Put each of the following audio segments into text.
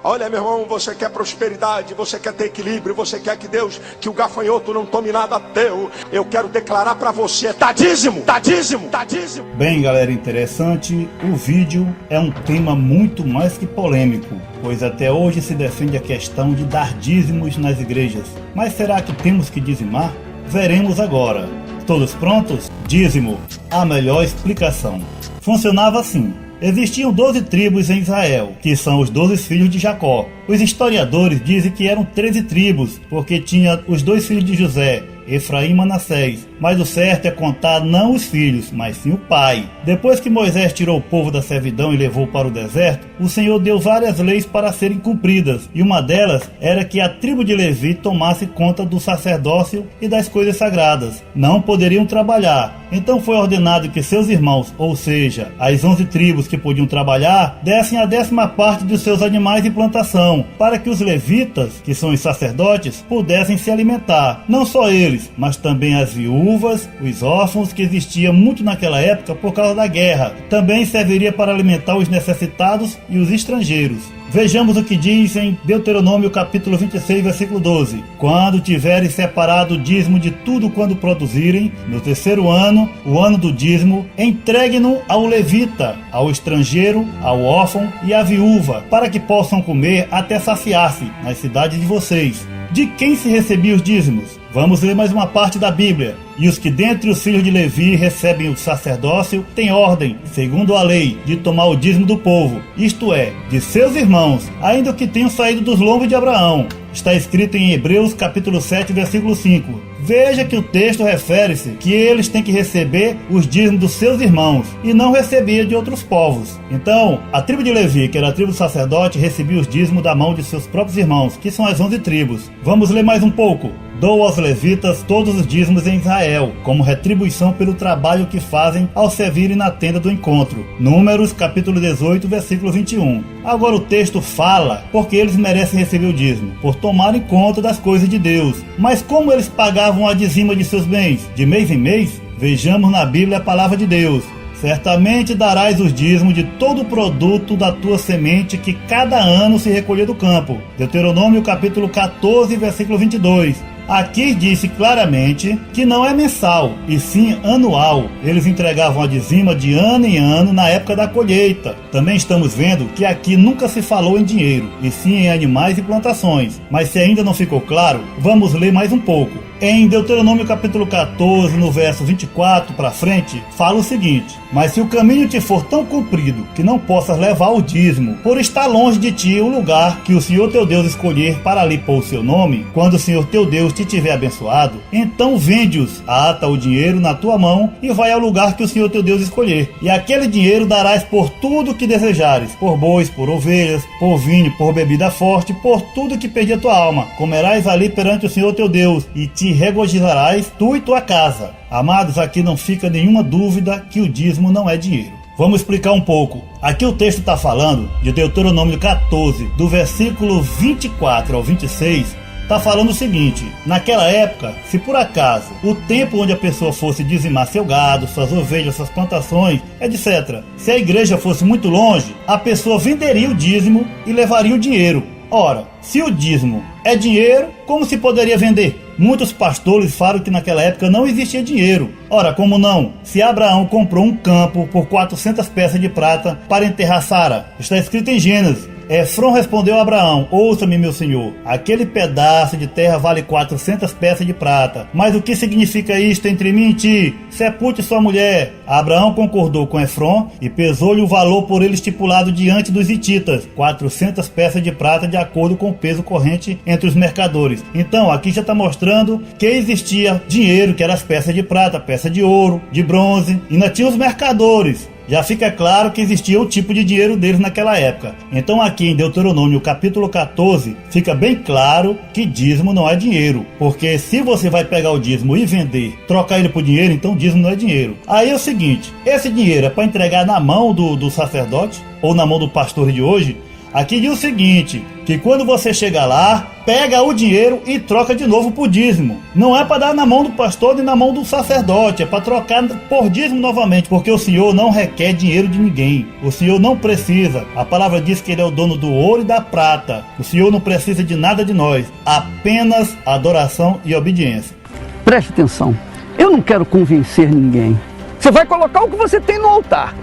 Olha, meu irmão, você quer prosperidade, você quer ter equilíbrio, você quer que Deus, que o gafanhoto não tome nada teu. Eu quero declarar para você, dá dízimo, dá dízimo, dá dízimo. Bem, galera, interessante, o vídeo é um tema muito mais que polêmico, pois até hoje se defende a questão de dar dízimos nas igrejas. Mas será que temos que dizimar? Veremos agora. Todos prontos? Dízimo, a melhor explicação. Funcionava assim. Existiam 12 tribos em Israel, que são os 12 filhos de Jacó. Os historiadores dizem que eram 13 tribos, porque tinha os 2 filhos de José, Efraim e Manassés. Mas o certo é contar não os filhos, mas sim o pai. Depois que Moisés tirou o povo da servidão e levou para o deserto, o Senhor deu várias leis para serem cumpridas, e uma delas era que a tribo de Levi tomasse conta do sacerdócio e das coisas sagradas. Não poderiam trabalhar. Então foi ordenado que seus irmãos, ou seja, as 11 tribos que podiam trabalhar, dessem a 10ª parte dos seus animais e plantação, para que os levitas, que são os sacerdotes, pudessem se alimentar. Não só eles, mas também as viúvas, os órfãos, que existia muito naquela época por causa da guerra. Também serviria para alimentar os necessitados e os estrangeiros. Vejamos o que diz em Deuteronômio capítulo 26, versículo 12. Quando tiveres separado o dízimo de tudo quando produzirem, no 3º ano, o ano do dízimo, entregue-no ao levita, ao estrangeiro, ao órfão e à viúva, para que possam comer até saciar-se nas cidades de vocês. De quem se recebiam os dízimos? Vamos ler mais uma parte da Bíblia. E os que dentre os filhos de Levi recebem o sacerdócio têm ordem, segundo a lei, de tomar o dízimo do povo, isto é, de seus irmãos, ainda que tenham saído dos lombos de Abraão. Está escrito em Hebreus capítulo 7, versículo 5. Veja que o texto refere-se que eles têm que receber os dízimos dos seus irmãos e não recebia de outros povos. Então, a tribo de Levi, que era a tribo do sacerdote, recebia os dízimos da mão de seus próprios irmãos, que são as 11 tribos. Vamos ler mais um pouco. Dou aos levitas todos os dízimos em Israel, como retribuição pelo trabalho que fazem ao servirem na tenda do encontro. Números, capítulo 18, versículo 21. Agora o texto fala porque eles merecem receber o dízimo, por tomarem conta das coisas de Deus. Mas como eles pagavam a dizima de seus bens, de mês em mês? Vejamos na Bíblia a palavra de Deus. Certamente darás os dízimos de todo o produto da tua semente que cada ano se recolher do campo. Deuteronômio capítulo 14, versículo 22. Aqui disse claramente que não é mensal, e sim anual. Eles entregavam a dizima de ano em ano na época da colheita. Também estamos vendo que aqui nunca se falou em dinheiro, e sim em animais e plantações. Mas se ainda não ficou claro, vamos ler mais um pouco. Em Deuteronômio capítulo 14, no verso 24 para frente, fala o seguinte: mas se o caminho te for tão comprido que não possas levar o dízimo, por estar longe de ti o lugar que o Senhor teu Deus escolher para ali pôr o seu nome, quando o Senhor teu Deus te tiver abençoado, então vende-os, ata o dinheiro na tua mão e vai ao lugar que o Senhor teu Deus escolher. E aquele dinheiro darás por tudo que desejares, por bois, por ovelhas, por vinho, por bebida forte, por tudo que pedir a tua alma. Comerás ali perante o Senhor teu Deus e te regozijarás tu e tua casa. Amados, aqui não fica nenhuma dúvida que o dízimo não é dinheiro. Vamos explicar um pouco. Aqui o texto está falando de Deuteronômio 14, do versículo 24 ao 26, está falando o seguinte: naquela época, se por acaso o tempo onde a pessoa fosse dizimar seu gado, suas ovelhas, suas plantações, etc., se a igreja fosse muito longe, a pessoa venderia o dízimo e levaria o dinheiro. Ora, se o dízimo é dinheiro, como se poderia vender? Muitos pastores falam que naquela época não existia dinheiro. Ora, como não? Se Abraão comprou um campo por 400 peças de prata para enterrar Sara, está escrito em Gênesis. Efrom respondeu a Abraão: ouça-me, meu senhor, aquele pedaço de terra vale 400 peças de prata. Mas o que significa isto entre mim e ti? Sepulte sua mulher. Abraão concordou com Efrom e pesou-lhe o valor por ele estipulado diante dos hititas, 400 peças de prata, de acordo com o peso corrente entre os mercadores. Então aqui já está mostrando que existia dinheiro, que eram as peças de prata, peça de ouro, de bronze, e ainda tinha os mercadores. Já fica claro que existia o tipo de dinheiro deles naquela época. Então aqui em Deuteronômio capítulo 14, fica bem claro que dízimo não é dinheiro. Porque se você vai pegar o dízimo e vender, trocar ele por dinheiro, então dízimo não é dinheiro. Aí é o seguinte: esse dinheiro é para entregar na mão do sacerdote ou na mão do pastor de hoje? Aqui diz o seguinte, que quando você chega lá, pega o dinheiro e troca de novo por dízimo. Não é para dar na mão do pastor nem na mão do sacerdote, é para trocar por dízimo novamente, porque o Senhor não requer dinheiro de ninguém. O Senhor não precisa. A palavra diz que Ele é o dono do ouro e da prata. O Senhor não precisa de nada de nós, apenas adoração e obediência. Preste atenção, eu não quero convencer ninguém. Você vai colocar o que você tem no altar.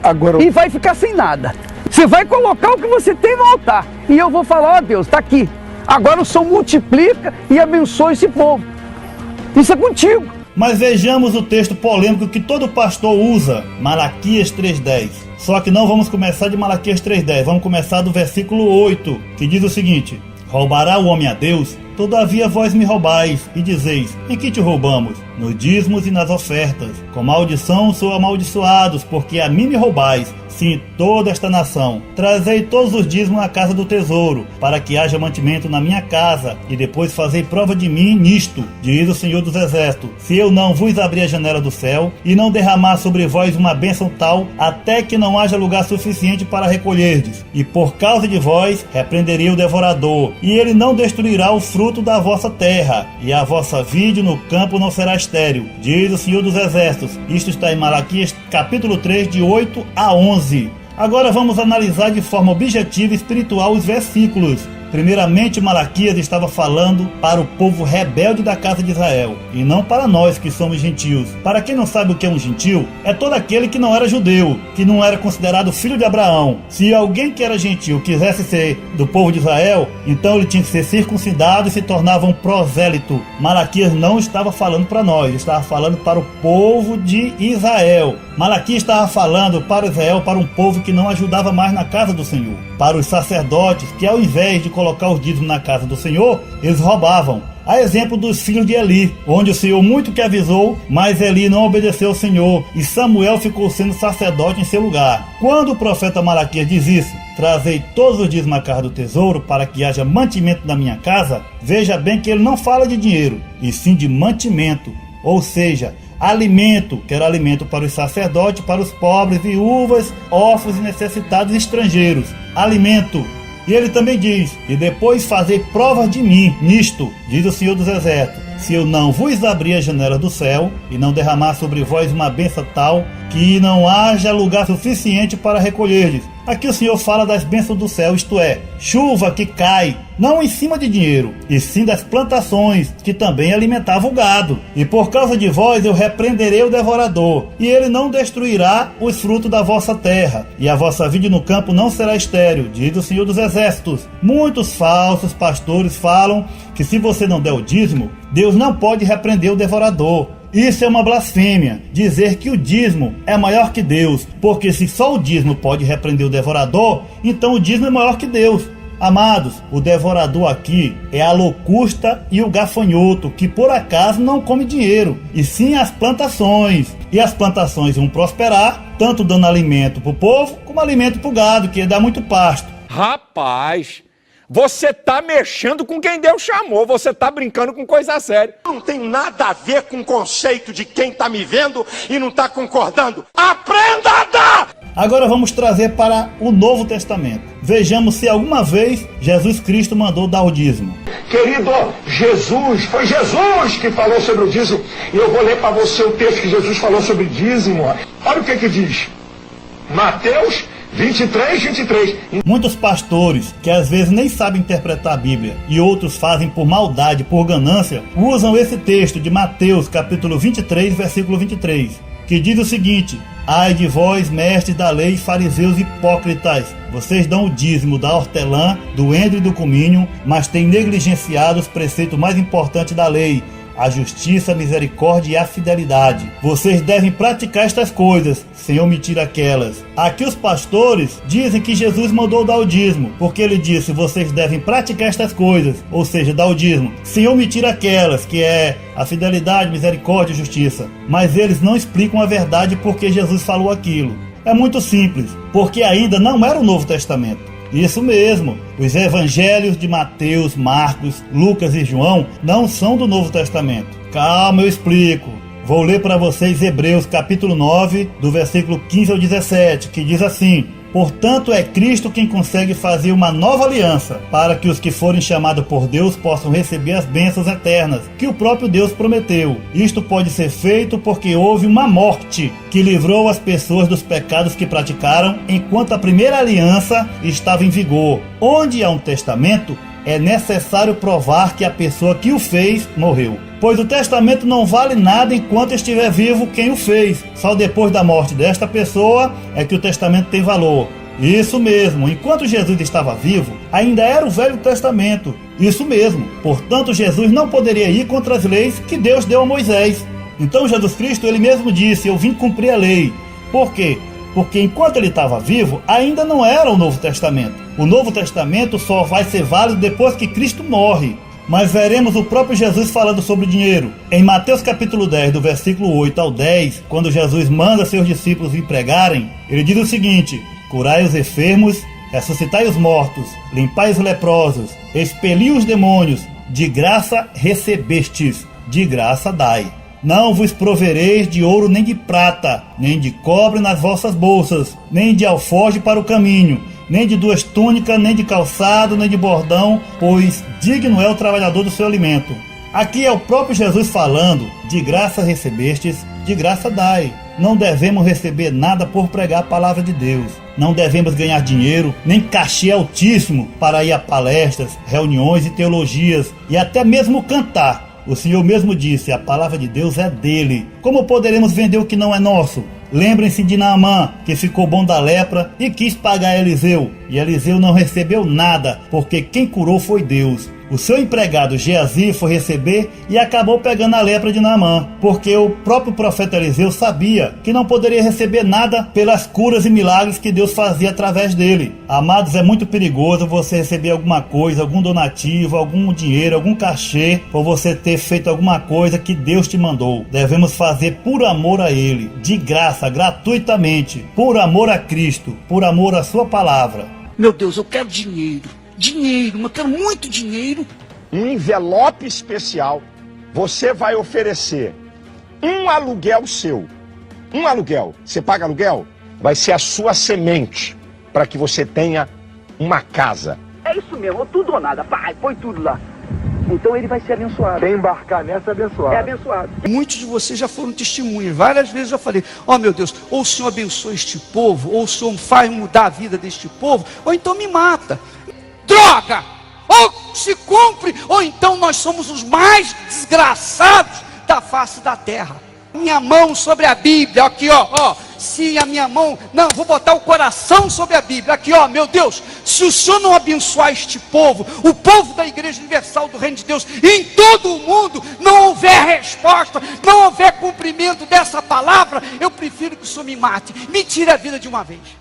Agora e vai ficar sem nada. Você vai colocar o que você tem no altar. E eu vou falar, ó Deus, está aqui. Agora o Senhor multiplica e abençoa esse povo. Isso é contigo. Mas vejamos o texto polêmico que todo pastor usa, Malaquias 3:10. Só que não vamos começar de Malaquias 3:10, vamos começar do versículo 8, que diz o seguinte: roubará o homem a Deus? Todavia vós me roubais, e dizeis, em que te roubamos? Nos dízimos e nas ofertas. Com maldição sou amaldiçoados, porque a mim me roubais, sim, toda esta nação. Trazei todos os dízimos à casa do tesouro, para que haja mantimento na minha casa, e depois fazei prova de mim nisto, diz o Senhor dos Exércitos, se eu não vos abrir a janela do céu, e não derramar sobre vós uma bênção tal, até que não haja lugar suficiente para recolherdes. E por causa de vós, repreenderei o devorador, e ele não destruirá o fruto da vossa terra, e a vossa vide no campo não será estéril, diz o Senhor dos Exércitos. Isto está em Malaquias capítulo 3, de 8 a 11. Agora vamos analisar de forma objetiva e espiritual os versículos. Primeiramente, Malaquias estava falando para o povo rebelde da casa de Israel, e não para nós que somos gentios. Para quem não sabe o que é um gentio, é todo aquele que não era judeu, que não era considerado filho de Abraão. Se alguém que era gentio quisesse ser do povo de Israel, então ele tinha que ser circuncidado e se tornava um prosélito. Malaquias não estava falando para nós, estava falando para o povo de Israel. Malaquias estava falando para Israel, para um povo que não ajudava mais na casa do Senhor. Para os sacerdotes, que ao invés de colocar os dízimos na casa do Senhor, eles roubavam. A exemplo dos filhos de Eli, onde o Senhor muito que avisou, mas Eli não obedeceu ao Senhor, e Samuel ficou sendo sacerdote em seu lugar. Quando o profeta Malaquias diz isso, trazei todos os dízimos à casa do tesouro, para que haja mantimento na minha casa, veja bem que ele não fala de dinheiro, e sim de mantimento, ou seja, alimento, que era alimento para os sacerdotes, para os pobres, viúvas, órfãos e necessitados estrangeiros. Alimento. E ele também diz, e depois fazei provas de mim nisto, diz o Senhor dos Exércitos, se eu não vos abrir a janela do céu, e não derramar sobre vós uma bênção tal, que não haja lugar suficiente para recolherdes. Aqui o Senhor fala das bênçãos do céu, isto é, chuva que cai, não em cima de dinheiro, e sim das plantações, que também alimentavam o gado. E por causa de vós eu repreenderei o devorador, e ele não destruirá os frutos da vossa terra, e a vossa vide no campo não será estéril, diz o Senhor dos Exércitos. Muitos falsos pastores falam que se você não der o dízimo, Deus não pode repreender o devorador. Isso é uma blasfêmia, dizer que o dízimo é maior que Deus, porque se só o dízimo pode repreender o devorador, então o dízimo é maior que Deus. Amados, o devorador aqui é a locusta e o gafanhoto, que por acaso não come dinheiro, e sim as plantações. E as plantações vão prosperar, tanto dando alimento para o povo, como alimento para o gado, que dá muito pasto. Rapaz, você tá mexendo com quem Deus chamou, você tá brincando com coisa séria. Não tem nada a ver com o conceito de quem está me vendo e não está concordando. Aprenda a dar! Agora vamos trazer para o Novo Testamento. Vejamos se alguma vez Jesus Cristo mandou dar o dízimo. Querido, foi Jesus que falou sobre o dízimo. E eu vou ler para você o texto que Jesus falou sobre dízimo. Olha o que diz. Mateus 23. Muitos pastores, que às vezes nem sabem interpretar a Bíblia, e outros fazem por maldade, por ganância, usam esse texto de Mateus capítulo 23, versículo 23, que diz o seguinte: ai de vós, mestres da lei, fariseus hipócritas, vocês dão o dízimo da hortelã, do endro e do cominho, mas têm negligenciado os preceitos mais importantes da lei, a justiça, a misericórdia e a fidelidade. Vocês devem praticar estas coisas, sem omitir aquelas. Aqui os pastores dizem que Jesus mandou dar o dízimo, porque ele disse, vocês devem praticar estas coisas, ou seja, dar o dízimo, sem omitir aquelas, que é a fidelidade, misericórdia e justiça. Mas eles não explicam a verdade porque Jesus falou aquilo. É muito simples, porque ainda não era o Novo Testamento. Isso mesmo, os evangelhos de Mateus, Marcos, Lucas e João não são do Novo Testamento. Calma, eu explico. Vou ler para vocês Hebreus capítulo 9, do versículo 15 ao 17, que diz assim: Portanto, é Cristo quem consegue fazer uma nova aliança, para que os que forem chamados por Deus possam receber as bênçãos eternas, que o próprio Deus prometeu. Isto pode ser feito porque houve uma morte que livrou as pessoas dos pecados que praticaram, enquanto a primeira aliança estava em vigor. Onde há um testamento, é necessário provar que a pessoa que o fez morreu. Pois o testamento não vale nada enquanto estiver vivo quem o fez. Só depois da morte desta pessoa é que o testamento tem valor. Isso mesmo, enquanto Jesus estava vivo, ainda era o Velho Testamento. Isso mesmo, portanto Jesus não poderia ir contra as leis que Deus deu a Moisés. Então Jesus Cristo, ele mesmo disse, eu vim cumprir a lei. Por quê? Porque enquanto ele estava vivo, ainda não era o Novo Testamento. O Novo Testamento só vai ser válido depois que Cristo morre. Mas veremos o próprio Jesus falando sobre o dinheiro. Em Mateus capítulo 10, do versículo 8 ao 10, quando Jesus manda seus discípulos vir pregarem, ele diz o seguinte: curai os enfermos, ressuscitai os mortos, limpai os leprosos, expeli os demônios, de graça recebestes, de graça dai. Não vos provereis de ouro nem de prata, nem de cobre nas vossas bolsas, nem de alforje para o caminho, nem de 2 túnicas, nem de calçado, nem de bordão, pois digno é o trabalhador do seu alimento. Aqui é o próprio Jesus falando, de graça recebestes, de graça dai. Não devemos receber nada por pregar a palavra de Deus. Não devemos ganhar dinheiro, nem cachê altíssimo para ir a palestras, reuniões e teologias, e até mesmo cantar. O Senhor mesmo disse, a palavra de Deus é dele. Como poderemos vender o que não é nosso? Lembrem-se de Naamã, que ficou bom da lepra e quis pagar Eliseu. E Eliseu não recebeu nada, porque quem curou foi Deus. O seu empregado Geazi foi receber e acabou pegando a lepra de Naamã, porque o próprio profeta Eliseu sabia que não poderia receber nada pelas curas e milagres que Deus fazia através dele. Amados, é muito perigoso você receber alguma coisa, algum donativo, algum dinheiro, algum cachê, por você ter feito alguma coisa que Deus te mandou. Devemos fazer por amor a Ele, de graça, gratuitamente, por amor a Cristo, por amor à sua palavra. Meu Deus, eu quero dinheiro. Dinheiro, eu quero muito dinheiro. Um envelope especial, você vai oferecer um aluguel seu. Um aluguel. Você paga aluguel? Vai ser a sua semente para que você tenha uma casa. É isso mesmo, tudo ou nada. Pai, põe tudo lá. Então ele vai ser abençoado. Quem embarcar nessa é abençoado. É abençoado. Muitos de vocês já foram testemunhas. Várias vezes eu já falei, ó meu Deus, ou o Senhor abençoa este povo, ou o Senhor faz mudar a vida deste povo, ou então me mata. Droga! Ou se cumpre, ou então nós somos os mais desgraçados da face da terra. Minha mão sobre a Bíblia, aqui ó, se a minha mão, não, vou botar o coração sobre a Bíblia, aqui ó, meu Deus, se o Senhor não abençoar este povo, o povo da Igreja Universal do Reino de Deus, em todo o mundo, não houver resposta, não houver cumprimento dessa palavra, eu prefiro que o Senhor me mate, me tire a vida de uma vez.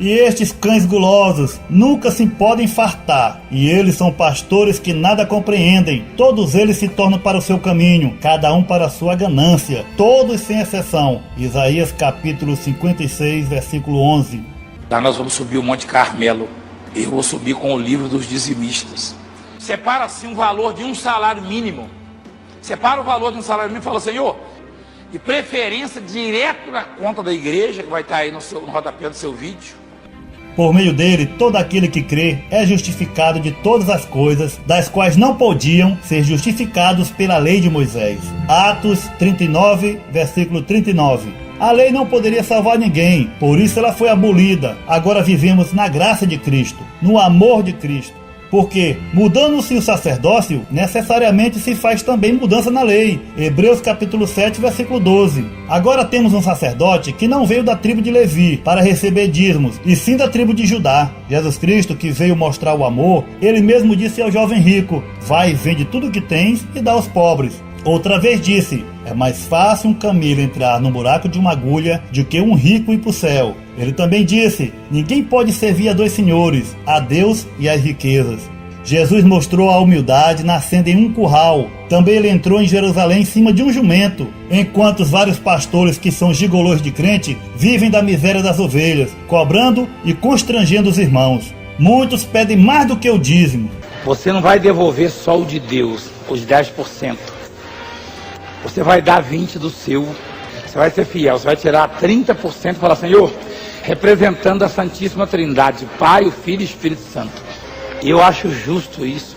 E estes cães gulosos nunca se podem fartar, e eles são pastores que nada compreendem. Todos eles se tornam para o seu caminho, cada um para a sua ganância, todos sem exceção. Isaías capítulo 56, versículo 11. Lá nós vamos subir o Monte Carmelo, eu vou subir com o livro dos dizimistas. Separa-se um valor de um salário mínimo. Separa o valor de um salário mínimo e fala, Senhor, de preferência direto na conta da igreja, que vai estar aí no rodapé do seu vídeo. Por meio dele, todo aquele que crê é justificado de todas as coisas, das quais não podiam ser justificados pela lei de Moisés. Atos 39, versículo 39. A lei não poderia salvar ninguém, por isso ela foi abolida. Agora vivemos na graça de Cristo, no amor de Cristo. Porque, mudando-se o sacerdócio, necessariamente se faz também mudança na lei. Hebreus capítulo 7, versículo 12. Agora temos um sacerdote que não veio da tribo de Levi para receber dízimos, e sim da tribo de Judá. Jesus Cristo, que veio mostrar o amor, ele mesmo disse ao jovem rico, vai, vende tudo o que tens e dá aos pobres. Outra vez disse, é mais fácil um camelo entrar no buraco de uma agulha do que um rico ir para o céu. Ele também disse, ninguém pode servir a 2 senhores, a Deus e às riquezas. Jesus mostrou a humildade nascendo em um curral. Também ele entrou em Jerusalém em cima de um jumento, enquanto os vários pastores que são gigolôs de crente vivem da miséria das ovelhas, cobrando e constrangendo os irmãos. Muitos pedem mais do que o dízimo. Você não vai devolver só o de Deus, os 10%. Você vai dar 20% do seu, você vai ser fiel, você vai tirar 30% e falar, Senhor, representando a Santíssima Trindade, Pai, o Filho e o Espírito Santo. E eu acho justo isso,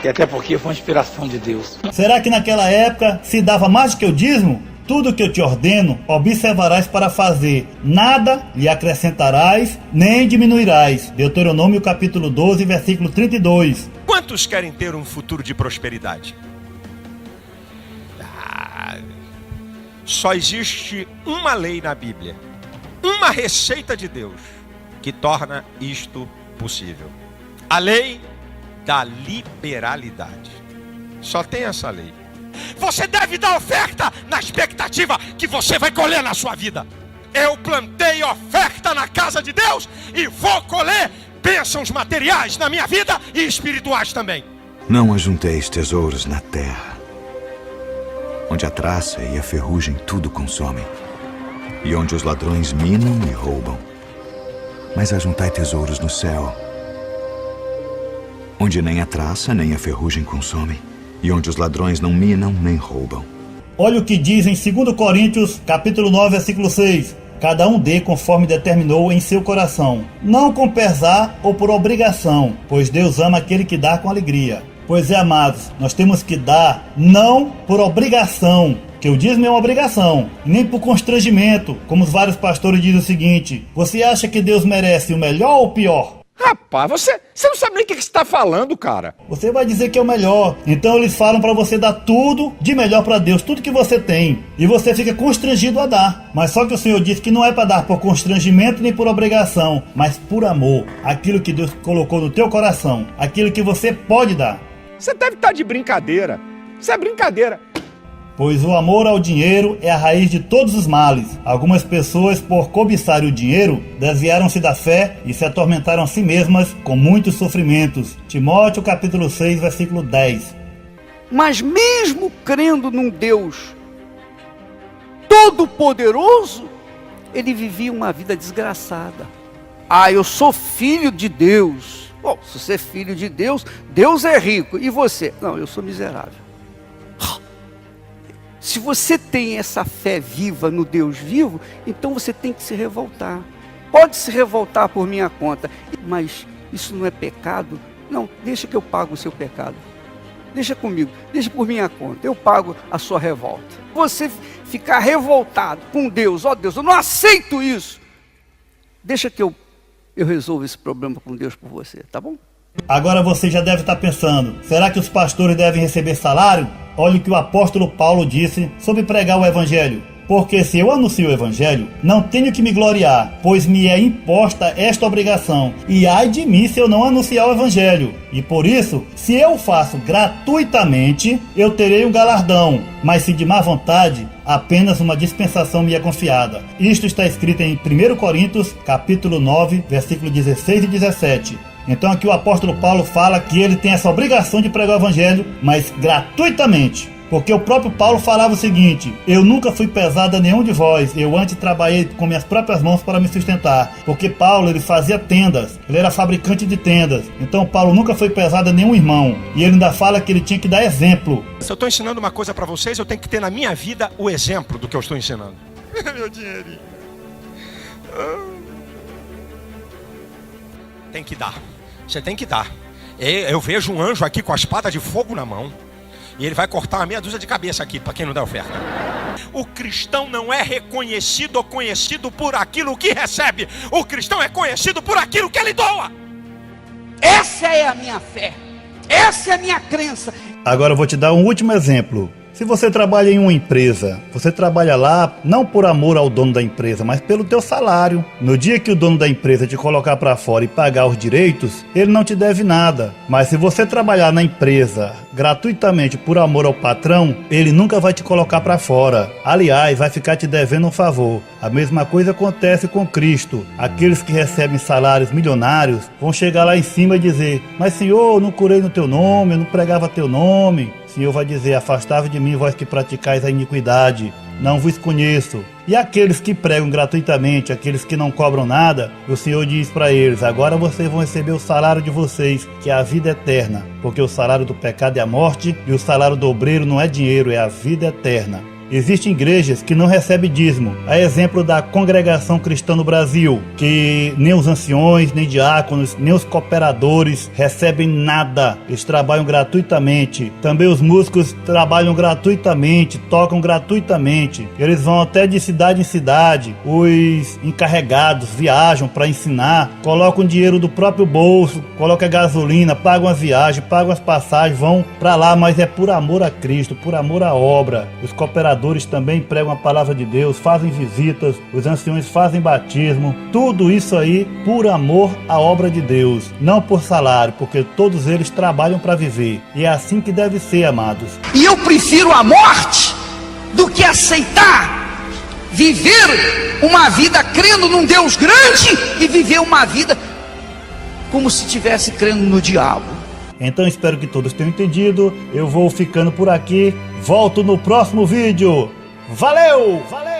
e até porque foi uma inspiração de Deus. Será que naquela época se dava mais do que o dízimo? Tudo que eu te ordeno, observarás para fazer. Nada lhe acrescentarás, nem diminuirás. Deuteronômio capítulo 12, versículo 32. Quantos querem ter um futuro de prosperidade? Só existe uma lei na Bíblia, uma receita de Deus que torna isto possível. A lei da liberalidade. Só tem essa lei. Você deve dar oferta na expectativa que você vai colher na sua vida. Eu plantei oferta na casa de Deus e vou colher bênçãos materiais na minha vida e espirituais também. Não ajunteis tesouros na terra, onde a traça e a ferrugem tudo consomem, e onde os ladrões minam e roubam. Mas ajuntai tesouros no céu, onde nem a traça nem a ferrugem consomem, e onde os ladrões não minam nem roubam. Olha o que diz em 2 Coríntios, capítulo 9, versículo 6. Cada um dê conforme determinou em seu coração, não com pesar ou por obrigação, pois Deus ama aquele que dá com alegria. Pois é, amados, nós temos que dar não por obrigação, que o dízimo é uma obrigação, nem por constrangimento, como os vários pastores dizem o seguinte: você acha que Deus merece o melhor ou o pior? Rapaz, você não sabe nem o que você está falando, cara. Você vai dizer que é o melhor. Então eles falam para você dar tudo de melhor para Deus, tudo que você tem. E você fica constrangido a dar. Mas só que o Senhor disse que não é para dar por constrangimento nem por obrigação, mas por amor. Aquilo que Deus colocou no teu coração, aquilo que você pode dar. Você deve estar de brincadeira. Isso é brincadeira. Pois o amor ao dinheiro é a raiz de todos os males. Algumas pessoas, por cobiçarem o dinheiro, desviaram-se da fé e se atormentaram a si mesmas com muitos sofrimentos. Timóteo capítulo 6, versículo 10. Mas mesmo crendo num Deus todo-poderoso, ele vivia uma vida desgraçada. Ah, eu sou filho de Deus. Bom, se você é filho de Deus, Deus é rico. E você? Não, eu sou miserável. Se você tem essa fé viva no Deus vivo, então você tem que se revoltar. Pode se revoltar por minha conta, mas isso não é pecado? Não, deixa que eu pago o seu pecado. Deixa comigo, deixa por minha conta, eu pago a sua revolta. Você ficar revoltado com Deus, ó Deus, eu não aceito isso. Deixa que eu resolvo esse problema com Deus por você, tá bom? Agora você já deve estar pensando, será que os pastores devem receber salário? Olha o que o apóstolo Paulo disse sobre pregar o evangelho. Porque se eu anuncio o evangelho, não tenho que me gloriar, pois me é imposta esta obrigação. E ai de mim se eu não anunciar o evangelho. E por isso, se eu faço gratuitamente, eu terei um galardão. Mas se de má vontade, apenas uma dispensação me é confiada. Isto está escrito em 1 Coríntios, capítulo 9, versículo 16 e 17. Então aqui o apóstolo Paulo fala que ele tem essa obrigação de pregar o evangelho, mas gratuitamente. Porque o próprio Paulo falava o seguinte: eu nunca fui pesado a nenhum de vós, eu antes trabalhei com minhas próprias mãos para me sustentar. Porque Paulo, ele fazia tendas, ele era fabricante de tendas. Então Paulo nunca foi pesado a nenhum irmão. E ele ainda fala que ele tinha que dar exemplo. Se eu estou ensinando uma coisa para vocês, eu tenho que ter na minha vida o exemplo do que eu estou ensinando. Meu dinheirinho. Tem que dar. Você tem que dar. Eu vejo um anjo aqui com a espada de fogo na mão. E ele vai cortar uma meia dúzia de cabeça aqui, para quem não der oferta. O cristão não é reconhecido ou conhecido por aquilo que recebe. O cristão é conhecido por aquilo que ele doa. Essa é a minha fé. Essa é a minha crença. Agora eu vou te dar um último exemplo. Se você trabalha em uma empresa, você trabalha lá não por amor ao dono da empresa, mas pelo teu salário. No dia que o dono da empresa te colocar para fora e pagar os direitos, ele não te deve nada. Mas se você trabalhar na empresa gratuitamente por amor ao patrão, ele nunca vai te colocar para fora. Aliás, vai ficar te devendo um favor. A mesma coisa acontece com Cristo. Aqueles que recebem salários milionários vão chegar lá em cima e dizer: mas Senhor, eu não curei no teu nome, eu não pregava teu nome. O Senhor vai dizer: afastai-vos de mim, vós que praticais a iniquidade, não vos conheço. E aqueles que pregam gratuitamente, aqueles que não cobram nada, o Senhor diz para eles: agora vocês vão receber o salário de vocês, que é a vida eterna. Porque o salário do pecado é a morte, e o salário do obreiro não é dinheiro, é a vida eterna. Existem igrejas que não recebem dízimo. A exemplo da Congregação Cristã no Brasil, que nem os anciões, nem diáconos, nem os cooperadores recebem nada. Eles trabalham gratuitamente. Também os músicos trabalham gratuitamente, tocam gratuitamente. Eles vão até de cidade em cidade. Os encarregados viajam para ensinar, colocam dinheiro do próprio bolso, colocam gasolina, pagam as viagens, pagam as passagens, vão para lá, mas é por amor a Cristo, por amor à obra. Os cooperadores também pregam a palavra de Deus, fazem visitas, os anciões fazem batismo, tudo isso aí por amor à obra de Deus, não por salário, porque todos eles trabalham para viver. E é assim que deve ser, amados. E eu prefiro a morte do que aceitar viver uma vida crendo num Deus grande e viver uma vida como se estivesse crendo no diabo. Então espero que todos tenham entendido. Eu vou ficando por aqui. Volto no próximo vídeo. Valeu! Valeu!